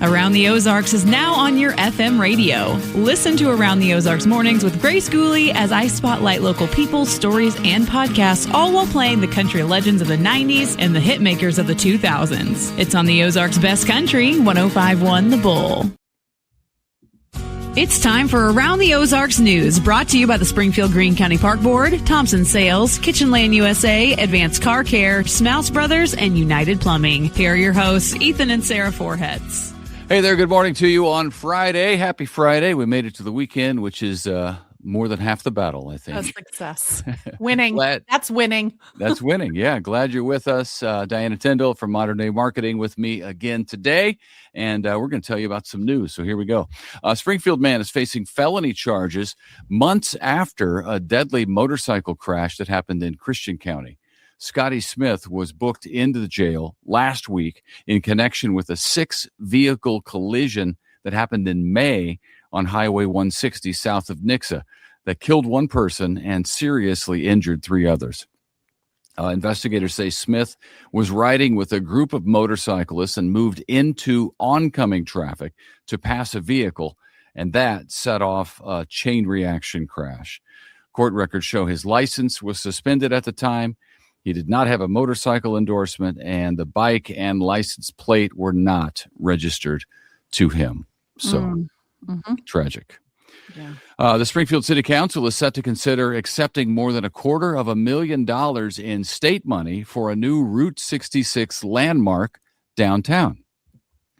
Around the Ozarks is now on your FM radio. Listen to Around the Ozarks mornings with Grace Gooley as I spotlight local people, stories, and podcasts, all while playing the country legends of the 90s and the hit makers of the 2000s. It's on the Ozarks Best Country, 105.1 The Bull. It's time for Around the Ozarks News, brought to you by the Springfield Greene County Park Board, Thompson Sales, Kitchen Land USA, Advanced Car Care, Smouse Brothers, and United Plumbing. Here are your hosts, Ethan and Sarah Foreheads. Hey there, good morning to you on Friday. Happy Friday. We made it to the weekend, which is more than half the battle, I think. A success. Winning. That's winning. That's winning. Yeah. Glad you're with us. Diana Tyndall from Modern Day Marketing with me again today. And we're going to tell you about some news. So here we go. Springfield man is facing felony charges months after a deadly motorcycle crash that happened in Christian County. Scotty Smith was booked into the jail last week in connection with a 6-vehicle collision that happened in May on Highway 160 south of Nixa that killed one person and seriously injured 3 others. Investigators say Smith was riding with a group of motorcyclists and moved into oncoming traffic to pass a vehicle, and that set off a chain reaction crash. Court records show his license was suspended at the time. He did not have a motorcycle endorsement, and the bike and license plate were not registered to him. So tragic. Yeah. The Springfield City Council is set to consider accepting more than $250,000 in state money for a new Route 66 landmark downtown.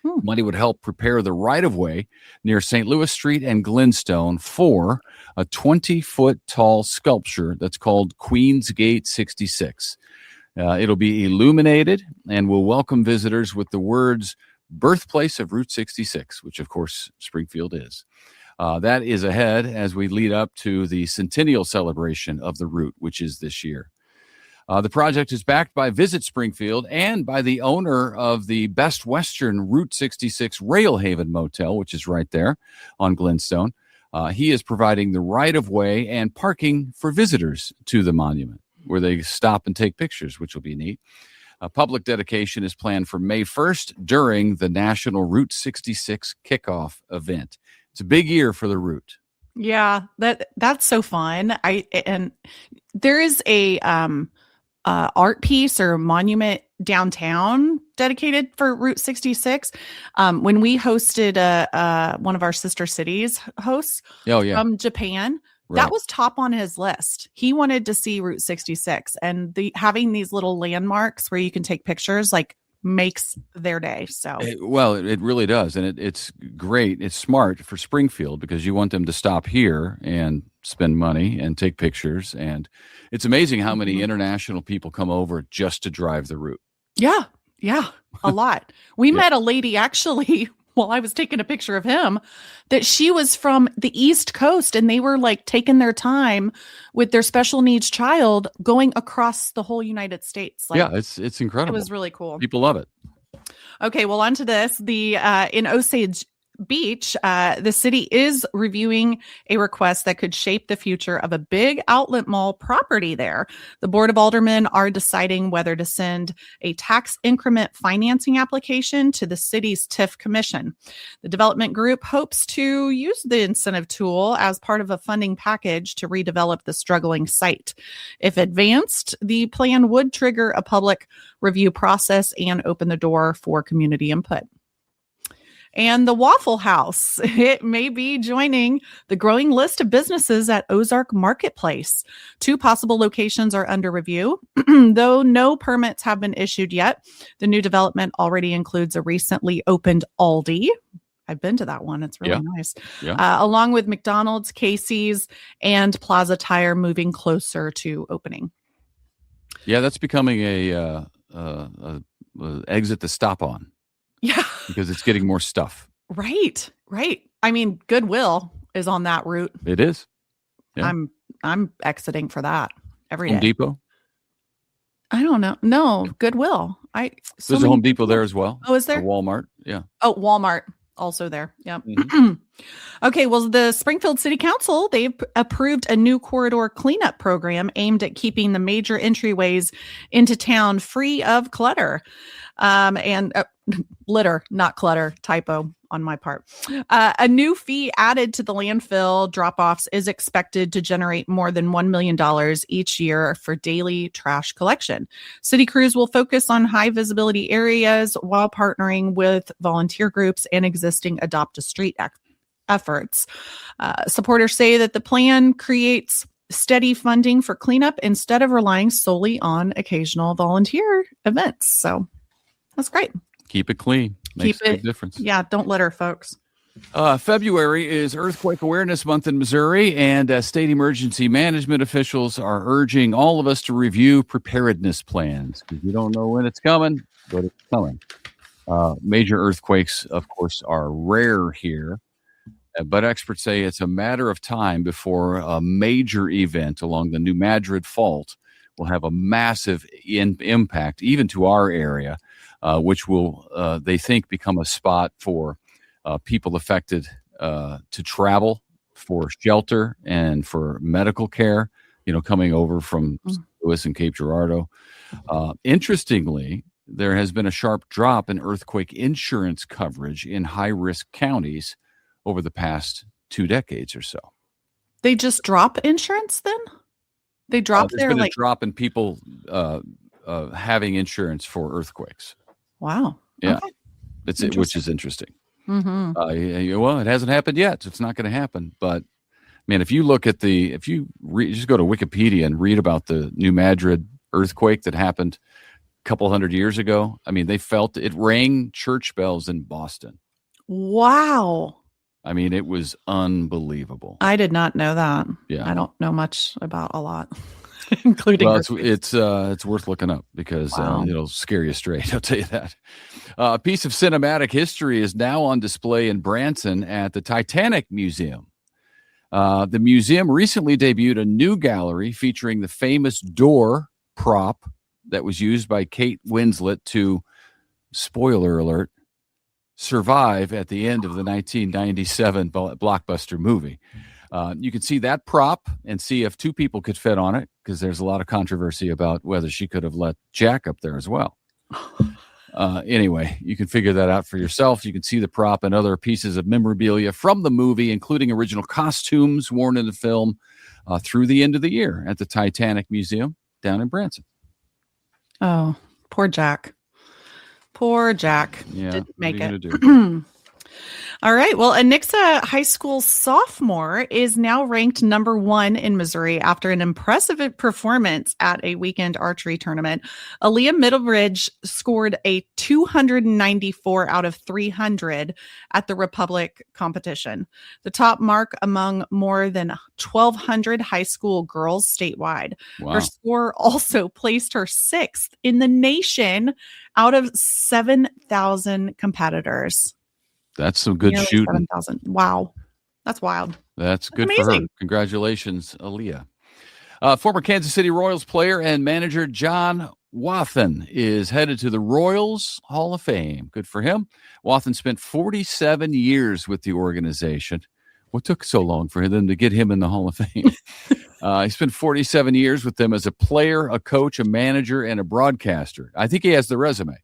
Money would help prepare the right-of-way near St. Louis Street and Glenstone for a 20-foot tall sculpture that's called Queen's Gate 66. It'll be illuminated and will welcome visitors with the words, "Birthplace of Route 66," which, of course, Springfield is. That is ahead as we lead up to the centennial celebration of the route, which is this year. The project is backed by Visit Springfield and by the owner of the Best Western Route 66 Railhaven Motel, which is right there on Glenstone. He is providing the right-of-way and parking for visitors to the monument, where they stop and take pictures, which will be neat. A public dedication is planned for May 1st during the National Route 66 kickoff event. It's a big year for the route. Yeah, that's so fun. And there is a art piece or monument downtown dedicated for Route 66. When we hosted one of our sister cities hosts from Japan, right. That was top on his list. He wanted to see Route 66, and having these little landmarks where you can take pictures makes their day. So it really does, and it's great. It's smart for Springfield because you want them to stop here and spend money and take pictures, and it's amazing how many international people come over just to drive the route. Yeah, a lot. We met a lady actually while I was taking a picture of him that she was from the East Coast, and they were taking their time with their special needs child going across the whole United States. It's incredible. It was really cool. People love it. Okay, well, on to this. In Osage Beach, the city is reviewing a request that could shape the future of a big outlet mall property there. The Board of Aldermen are deciding whether to send a tax increment financing application to the city's TIF commission. The development group hopes to use the incentive tool as part of a funding package to redevelop the struggling site. If advanced, the plan would trigger a public review process and open the door for community input. And the Waffle House, it may be joining the growing list of businesses at Ozark Marketplace. 2 possible locations are under review, though no permits have been issued yet. The new development already includes a recently opened Aldi. I've been to that one. It's really nice. Yeah. Along with McDonald's, Casey's, and Plaza Tire moving closer to opening. Yeah, that's becoming a exit to stop on. Yeah. Because it's getting more stuff. Right. I mean, Goodwill is on that route. It is. Yeah. I'm exiting for that every day. Home Depot? I don't know. No, Goodwill. There's a Home Depot there as well. Oh, is there? A Walmart. Yeah. Oh, Walmart. Also there. Yeah. Mm-hmm. Okay. Well, the Springfield City Council, they've approved a new corridor cleanup program aimed at keeping the major entryways into town free of clutter. And litter, not clutter, typo on my part. A new fee added to the landfill drop-offs is expected to generate more than $1 million each year for daily trash collection. City crews will focus on high visibility areas while partnering with volunteer groups and existing Adopt a Street efforts. Supporters say that the plan creates steady funding for cleanup instead of relying solely on occasional volunteer events. So that's great. Keep it clean. Makes a big difference. Yeah, don't litter, folks. February is Earthquake Awareness Month in Missouri, and state emergency management officials are urging all of us to review preparedness plans because you don't know when it's coming, but it's coming. Major earthquakes, of course, are rare here, but experts say it's a matter of time before a major event along the New Madrid Fault will have a massive impact, even to our area, which will, they think, become a spot for people affected to travel for shelter and for medical care, coming over from St. Louis and Cape Girardeau. Interestingly, there has been a sharp drop in earthquake insurance coverage in high-risk counties over the past 2 decades or so. They just drop insurance then? They drop there's been a drop in people having insurance for earthquakes. Wow. Yeah, okay. Which is interesting. Mm-hmm. Well, it hasn't happened yet, so it's not going to happen. But man, if you look at just go to Wikipedia and read about the New Madrid earthquake that happened a couple hundred years ago. I mean, they felt it rang church bells in Boston. Wow. I mean, it was unbelievable. I did not know that. Yeah, I don't know much about a lot, including. Well, it's worth looking up because it'll scare you straight. I'll tell you that. A piece of cinematic history is now on display in Branson at the Titanic Museum. The museum recently debuted a new gallery featuring the famous door prop that was used by Kate Winslet to, spoiler alert, survive at the end of the 1997 blockbuster movie. You can see that prop and see if 2 people could fit on it, because there's a lot of controversy about whether she could have let Jack up there as well. Anyway, you can figure that out for yourself. You can see the prop and other pieces of memorabilia from the movie, including original costumes worn in the film, through the end of the year at the Titanic Museum down in Branson. Oh, poor Jack. Poor Jack. Yeah, didn't make it. All right. Well, a Nixa High School sophomore is now ranked number 1 in Missouri after an impressive performance at a weekend archery tournament. Aaliyah Middlebridge scored a 294 out of 300 at the Republic competition, the top mark among more than 1,200 high school girls statewide. Wow. Her score also placed her 6th in the nation out of 7,000 competitors. That's some good shooting. 7,000. Wow. That's wild. That's good for her. Congratulations, Aaliyah. Former Kansas City Royals player and manager John Wathen is headed to the Royals Hall of Fame. Good for him. Wathen spent 47 years with the organization. What took so long for them to get him in the Hall of Fame? He spent 47 years with them as a player, a coach, a manager, and a broadcaster. I think he has the resume.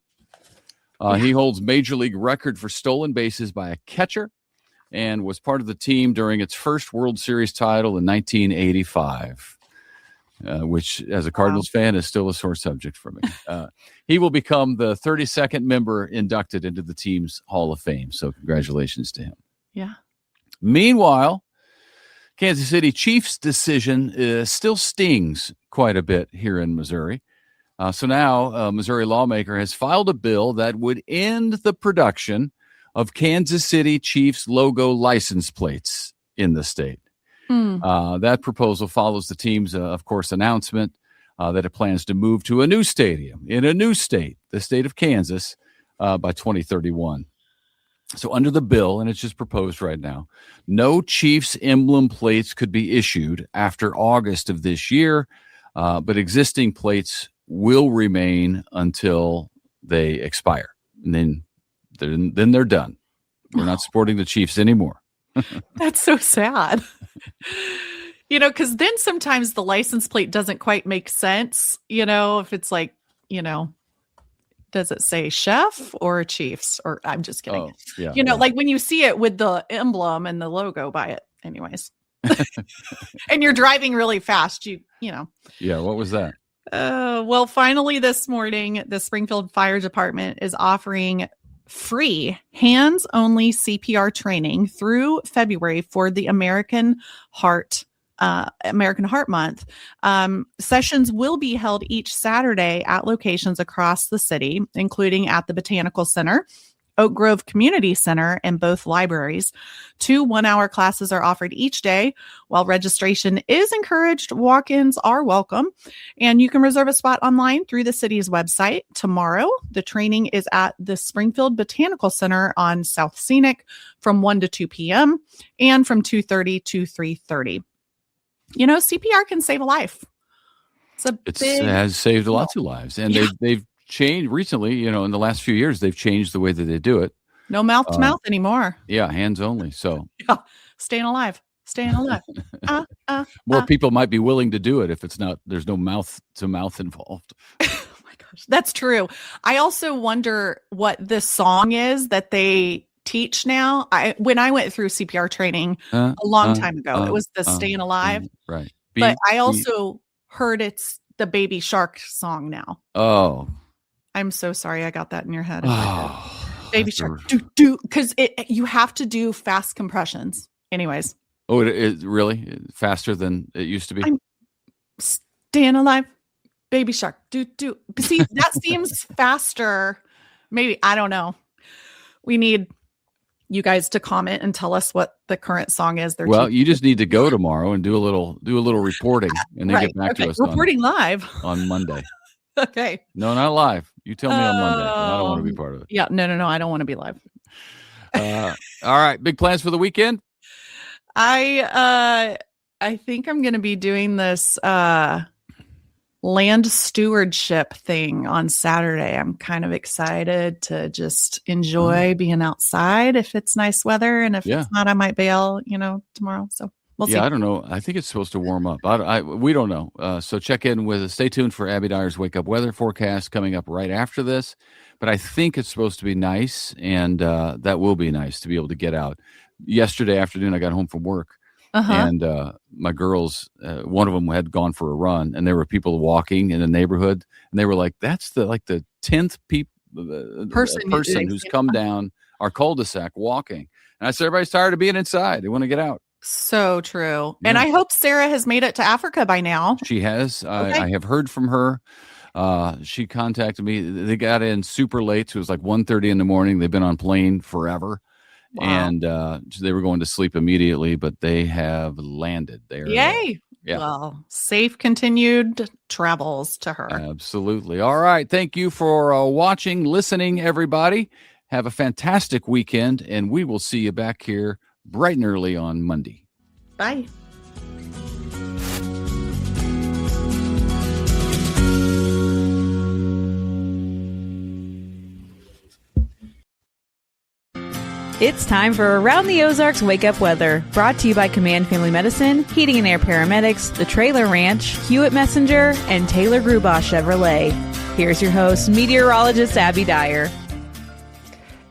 He holds major league record for stolen bases by a catcher and was part of the team during its first World Series title in 1985, which, as a Cardinals fan, is still a sore subject for me. He will become the 32nd member inducted into the team's Hall of Fame, so congratulations to him. Yeah. Meanwhile, Kansas City Chiefs' decision still stings quite a bit here in Missouri. So now a Missouri lawmaker has filed a bill that would end the production of Kansas City Chiefs logo license plates in the state. That proposal follows the team's, of course, announcement that it plans to move to a new stadium in a new state, the state of Kansas, by 2031. So under the bill, and it's just proposed right now, no Chiefs emblem plates could be issued after August of this year, but existing plates will remain until they expire. And then they're done. We're not supporting the Chiefs anymore. That's so sad. Because then sometimes the license plate doesn't quite make sense, if it's like, doesn't does it say chef or Chiefs? Or I'm just kidding. Oh, yeah. Like when you see it with the emblem and the logo by it, anyways. And you're driving really fast, you know. Yeah, what was that? Well, finally this morning, the Springfield Fire Department is offering free hands-only CPR training through February for the American Heart Month. Sessions will be held each Saturday at locations across the city, including at the Botanical Center, Oak Grove Community Center, and both libraries. 2 one-hour classes are offered each day. While registration is encouraged, walk-ins are welcome, and you can reserve a spot online through the city's website. Tomorrow, the training is at the Springfield Botanical Center on South Scenic from 1 to 2 p.m. and from 2:30 to 3:30. CPR can save a life. It has saved lots of lives, and they've changed recently. In the last few years, they've changed the way that they do it. No mouth to mouth anymore. Yeah, hands only. So staying alive. More people might be willing to do it if there's no mouth to mouth involved. Oh my gosh, that's true. I also wonder what this song is that they teach now. When I went through CPR training a long time ago, it was the Staying Alive. Right. But I also heard it's the Baby Shark song now. Oh. I'm so sorry I got that in your head. Baby Shark. Because you have to do fast compressions. Anyways. Oh, it is really faster than it used to be? I'm staying alive. Baby Shark. See, that seems faster. Maybe, I don't know. We need you guys to comment and tell us what the current song is. You just need to go tomorrow and do a little reporting and then get back to us. Reporting live on Monday. Okay. No, not live. You tell me on Monday. I don't want to be part of it. Yeah. No. I don't want to be live. All right. Big plans for the weekend? I think I'm going to be doing this land stewardship thing on Saturday. I'm kind of excited to just enjoy being outside if it's nice weather, and if it's not, I might bail, tomorrow. So we'll see. I don't know. I think it's supposed to warm up. We don't know. So stay tuned for Abby Dyer's Wake Up Weather forecast coming up right after this. But I think it's supposed to be nice, and that will be nice to be able to get out. Yesterday afternoon, I got home from work. And my girls, one of them had gone for a run, and there were people walking in the neighborhood, and they were like, "That's the 10th person who's come down our cul-de-sac walking." And I said, "Everybody's tired of being inside; they want to get out." So true. Yeah. And I hope Sarah has made it to Africa by now. She has. Okay. I have heard from her. She contacted me. They got in super late, so it was like 1:30 in the morning. They've been on plane forever. Wow. And they were going to sleep immediately, but they have landed there. Yay. Yeah. Well, safe continued travels to her. Absolutely. All right. Thank you for watching, listening, everybody. Have a fantastic weekend, and we will see you back here bright and early on Monday. Bye. It's time for Around the Ozarks Wake Up Weather, brought to you by Command Family Medicine, Heating and Air Paramedics, The Trailer Ranch, Hewitt Messenger, and Taylor Grubaugh Chevrolet. Here's your host, meteorologist Abby Dyer.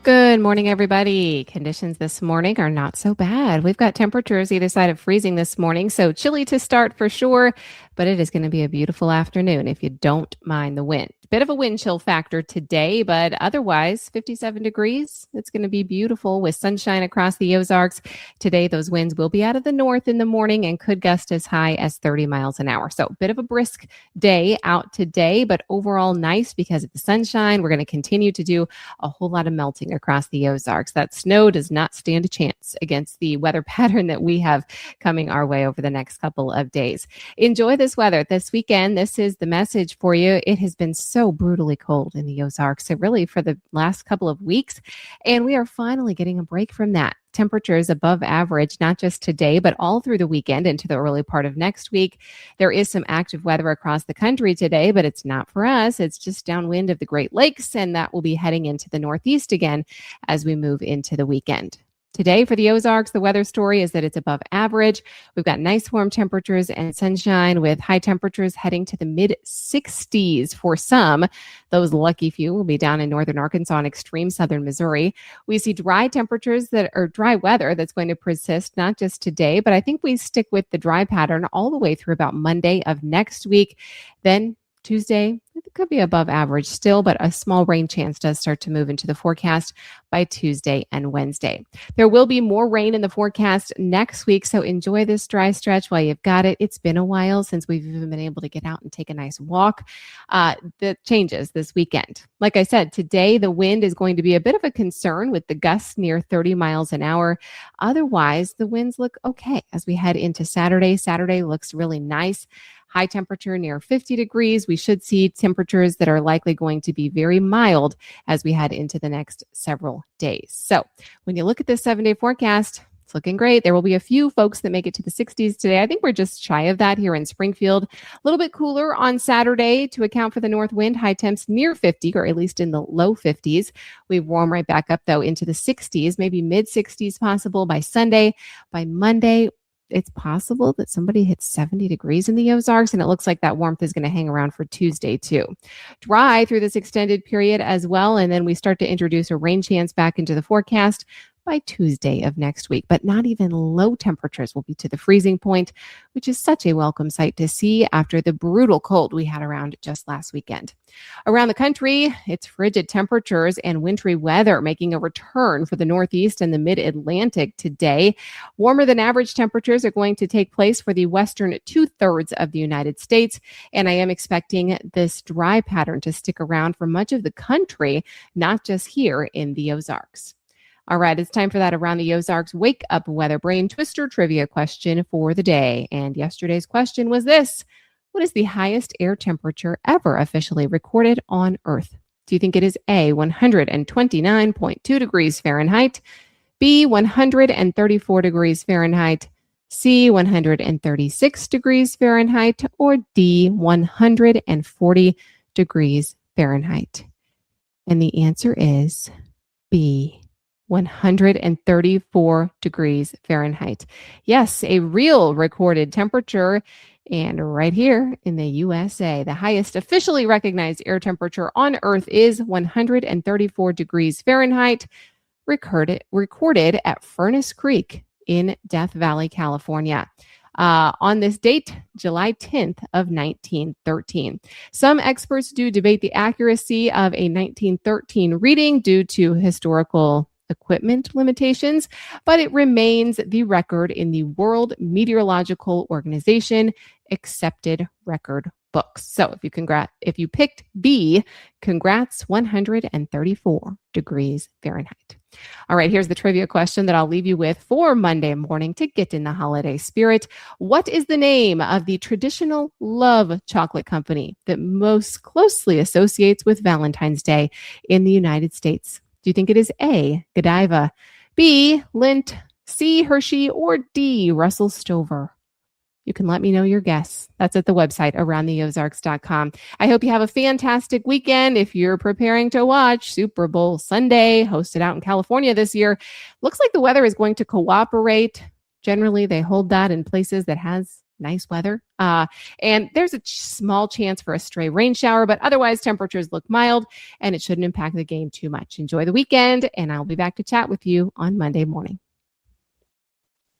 Good morning, everybody. Conditions this morning are not so bad. We've got temperatures either side of freezing this morning, so chilly to start for sure, but it is going to be a beautiful afternoon if you don't mind the wind. Bit of a wind chill factor today, but otherwise 57 degrees. It's going to be beautiful with sunshine across the Ozarks. Today, those winds will be out of the north in the morning and could gust as high as 30 miles an hour. So bit of a brisk day out today, but overall nice because of the sunshine. We're going to continue to do a whole lot of melting across the Ozarks. That snow does not stand a chance against the weather pattern that we have coming our way over the next couple of days. Enjoy this weather this weekend. This is the message for you. It has been so brutally cold in the Ozarks, really for the last couple of weeks, and we are finally getting a break from that. Temperatures above average, not just today, but all through the weekend into the early part of next week. There is some active weather across the country today, but it's not for us. It's just downwind of the Great Lakes, and that will be heading into the northeast again as we move into the weekend. Today for the Ozarks, the weather story is that it's above average. We've got nice warm temperatures and sunshine with high temperatures heading to the mid 60s for some. Those lucky few will be down in northern Arkansas and extreme southern Missouri. We see dry temperatures that are dry weather that's going to persist not just today, but I think we stick with the dry pattern all the way through about Monday of next week. Then Tuesday, it could be above average still, but a small rain chance does start to move into the forecast by Tuesday and Wednesday. There will be more rain in the forecast next week, so enjoy this dry stretch while you've got it. It's been a while since we've even been able to get out and take a nice walk. The changes this weekend. Like I said, today the wind is going to be a bit of a concern with the gusts near 30 miles an hour. Otherwise, the winds look okay as we head into Saturday. Saturday looks really nice. High temperature near 50 degrees. We should see temperatures that are likely going to be very mild as we head into the next several days. So when you look at this 7-day forecast, it's looking great. There will be a few folks that make it to the 60s today. I think we're just shy of that here in Springfield. A little bit cooler on Saturday to account for the north wind. High temps near 50, or at least in the low 50s. We warm right back up, though, into the 60s, maybe mid 60s possible by Sunday. By Monday, it's possible that somebody hits 70 degrees in the Ozarks, and it looks like that warmth is going to hang around for Tuesday too. Dry through this extended period as well, and then we start to introduce a rain chance back into the forecast by Tuesday of next week. But not even low temperatures will be to the freezing point, which is such a welcome sight to see after the brutal cold we had around just last weekend. Around the country, it's frigid temperatures and wintry weather making a return for the Northeast and the Mid-Atlantic today. Warmer than average temperatures are going to take place for the western 2/3 of the United States, and I am expecting this dry pattern to stick around for much of the country, not just here in the Ozarks. All right, it's time for that Around the Ozarks Wake Up Weather Brain Twister trivia question for the day. And yesterday's question was this: what is the highest air temperature ever officially recorded on Earth? Do you think it is A, 129.2 degrees Fahrenheit, B, 134 degrees Fahrenheit, C, 136 degrees Fahrenheit, or D, 140 degrees Fahrenheit? And the answer is B, 134 degrees Fahrenheit. Yes, a real recorded temperature. And right here in the USA, the highest officially recognized air temperature on Earth is 134 degrees Fahrenheit, recorded at Furnace Creek in Death Valley, California. On this date, July 10th of 1913. Some experts do debate the accuracy of a 1913 reading due to historical equipment limitations, but it remains the record in the World Meteorological Organization accepted record books. So if you picked B, congrats, 134 degrees Fahrenheit. All right, here's the trivia question that I'll leave you with for Monday morning to get in the holiday spirit. What is the name of the traditional love chocolate company that most closely associates with Valentine's Day in the United States? Do you think it is A, Godiva, B, Lindt, C, Hershey, or D, Russell Stover? You can let me know your guess. That's at the website, aroundtheozarks.com. I hope you have a fantastic weekend. If you're preparing to watch Super Bowl Sunday, hosted out in California this year, looks like the weather is going to cooperate. Generally, they hold that in places that has nice weather. And there's a small chance for a stray rain shower, but otherwise temperatures look mild and it shouldn't impact the game too much. Enjoy the weekend, and I'll be back to chat with you on Monday morning.